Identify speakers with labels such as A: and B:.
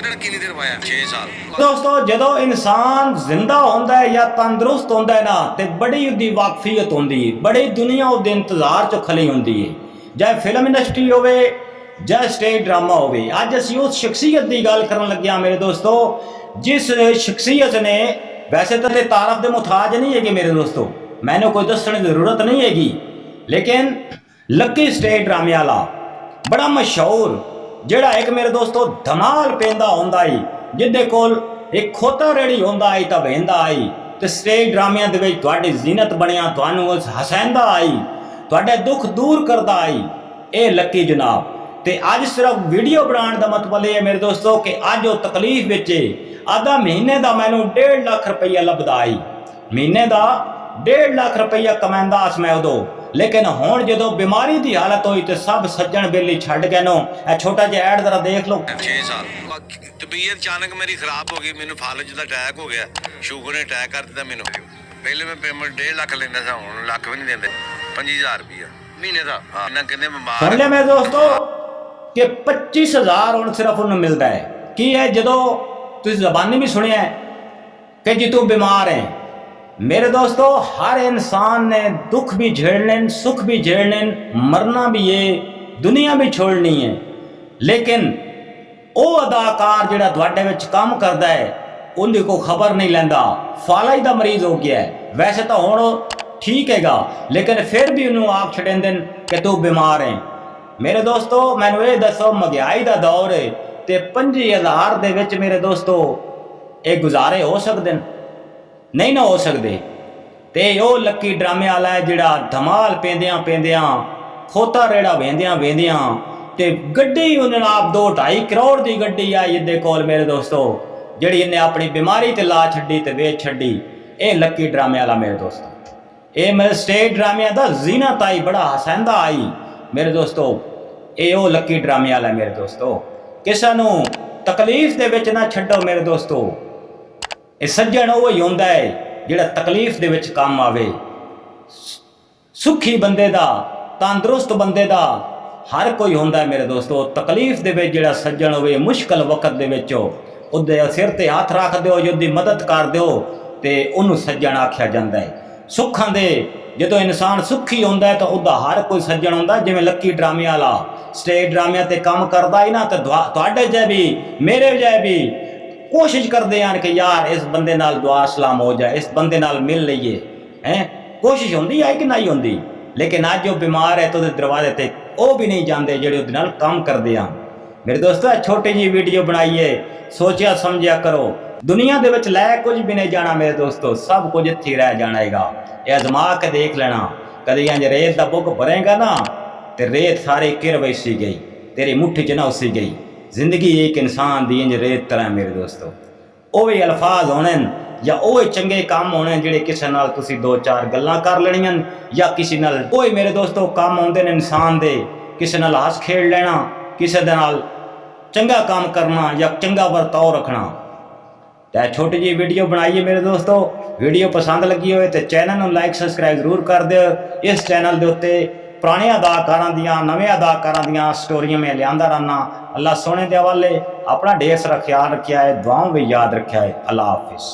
A: कितनी देर पाया 6 साल
B: दोस्तों जदों इंसान जिंदा होंदा है या तंदुरुस्त होंदा है ना ते बड़ी उदी वाकफियत होंदी है, बड़ी दुनिया उदे इंतजार चो खली होंदी है, चाहे फिल्म इंडस्ट्री होवे चाहे स्टेज ड्रामा होवे। अज असीं उस शख्सियत की गल करन लगे हां मेरे दोस्तों, जिस शख्सियत ने वैसे तो तारफ के मुथाज नहीं है मेरे दोस्तों, मैंने कोई दसने की जरूरत नहीं हैगी, लेकिन लकी स्टेज ड्रामे वाला बड़ा मशहूर जिहड़ा एक मेरे दोस्तों धमाल पेंदा होंदा ही, जिहदे कोल एक खोता रेड़ी होंदा आई तां वेंदा आई ते स्टेज ड्रामिਆਂ ਦੇ ਵਿੱਚ ਤੁਹਾਡੀ ਜ਼ੀਨਤ ਬਣਿਆ, ਤੁਹਾਨੂੰ ਹਸਾਂਦਾ आई, ਤੁਹਾਡੇ दुख दूर करदा आई, ਇਹ ਲੱਕੀ जनाब। ਤੇ ਅੱਜ सिर्फ वीडियो बनाने का मतलब यह है मेरे दोस्तों कि अज वो तकलीफ विच आधा महीने का मैनू 1.5 लाख रुपया लभदा आई, महीने का 1.5 लाख रुपया कमांदा अस मैं उदों, लेकिन हुण जदों बीमारी की हालत हुई तो सब सज्जन बेली छड्ड गए नो। ए छोटा जिहा ऐड जरा देख लो।
A: 6 साल तबीयत अचानक मेरी खराब हो गई, मैनू फालज का अटैक हो गया, शुगर ने अटैक कर दिता मैनू। पहले मैं पेमेंट 1.5 लाख लेंदा था, हुण लाख भी नहीं देंदे, 25,000 रुपया महीने का। हाँ इन्ना कहंदे बीमार
B: सुन लिया मेरे दोस्तों कि 25,000 हुण सिर्फ उन्हें मिलता है। की है जदों तुसीं ज़बानी भी सुनिया है कि जी तू बीमार है। मेरे दोस्तों हर इंसान ने दुख भी झेलने, सुख भी झेलने, मरना भी है, दुनिया भी छोड़नी है, लेकिन वो अदाकार जिहड़ा तुहाडे विच काम करदा है उन्हें को खबर नहीं लैंदा, फालज का मरीज हो गया है। वैसे तो हुण ठीक हैगा, लेकिन फिर भी उन्होंने आप छड़ेंदे कि तू बीमार है। मेरे दोस्तों मैनू ये दसो महंगाई का दौर है तो 25,000 दे विच मेरे दोस्तों ये गुजारे हो सकते नहीं ना हो सकते। तो वो लकी ड्रामे वाला है जिहड़ा धमाल पेंदियां पेंदियां खोता रेड़ा वेंदियां वेंदियां ते गड्डी उन्हें आप 2-2.5 करोड़ की गड्डी आई जिहदे कोल मेरे दोस्तों, जिहड़ी इन्हें अपनी बीमारी ते ला छड्डी ते वेच छड्डी। ये लकी ड्रामे वाला मेरे दोस्तों, ये मेरे स्टेज ड्रामे का जीनत आई, बड़ा हसांदा आई मेरे दोस्तों। ये वो लकी ड्रामे वाला मेरे दोस्तों, किसी नू तकलीफ दे विच ना छड्डो मेरे दोस्तों। ये सज्जन वो ही होंदा है जिहड़ा तकलीफ दे विच काम आवे। सुखी बंदे दा, तंदुरुस्त बंदे दा हर कोई होंदा है मेरे दोस्तों। तकलीफ दे विच जिहड़ा सज्जन होवे, मुश्किल वक्त दे विच उहदे सिर ते हथ रख दिओ, उहदी मदद कर दिओ ते उहनूं सज्जन आख्या जांदा है। सुखां दे जदों इंसान सुखी होंदा है तो उहदा हर कोई सज्जन होंदा। जिवें लकी ड्रामे वाला स्टेज ड्रामिਆਂ ते काम करदा ही ना, तो तुहाडे जे भी मेरे जे भी कोशिश करते हैं कि यार इस बंदे नाल दुआ सलाम हो जाए, इस बंदे नाल मिल लीए हैं, कोशिश होंदी है कि नहीं होंदी। लेकिन अज जो बीमार है तो दरवाजे ते वो भी नहीं जाते जेडे उहदे नाल काम करते हैं। मेरे दोस्तों छोटी जी वीडियो बनाइए, सोचिया समझिया करो। दुनिया दे विच लै कुछ भी नहीं जाना मेरे दोस्तों, सब कुछ इत्थे रह जाना हैगा। ये आजमा के देख लेना, कभी इंज रेत का बुक भरेगा ना तो रेत सारी किर वैसी गई, तेरी मुट्ठी च ना उसी गई। जिंदगी एक इंसान दी इंज रेत तरह मेरे दोस्तों। वो भी अल्फाज होने या वो चंगे काम होने जिहड़े किसी नाल तुसीं 2-4 गल्लां कर लेणियां, या किसी नाल कोई मेरे दोस्तों काम आउंदे ने इंसान दे, किसी नाल हस खेड लेना, किसी दे नाल चंगा काम करना या चंगा वर्ताव रखना। तो छोटी जी वीडियो बनाइए मेरे दोस्तों। वीडियो पसंद लगी हो तो चैनल को लाइक सबसक्राइब जरूर कर दो। इस चैनल के उत्ते पुराने अदाकारां दियां नवे अदाकारां दियां स्टोरियां मैं लियांदा रहना। अल्लाह सोने के हवाले, अपना ढेर सारा ख्याल रखिया है, दुआओं भी याद रखिया है। अल्लाह हाफिज़।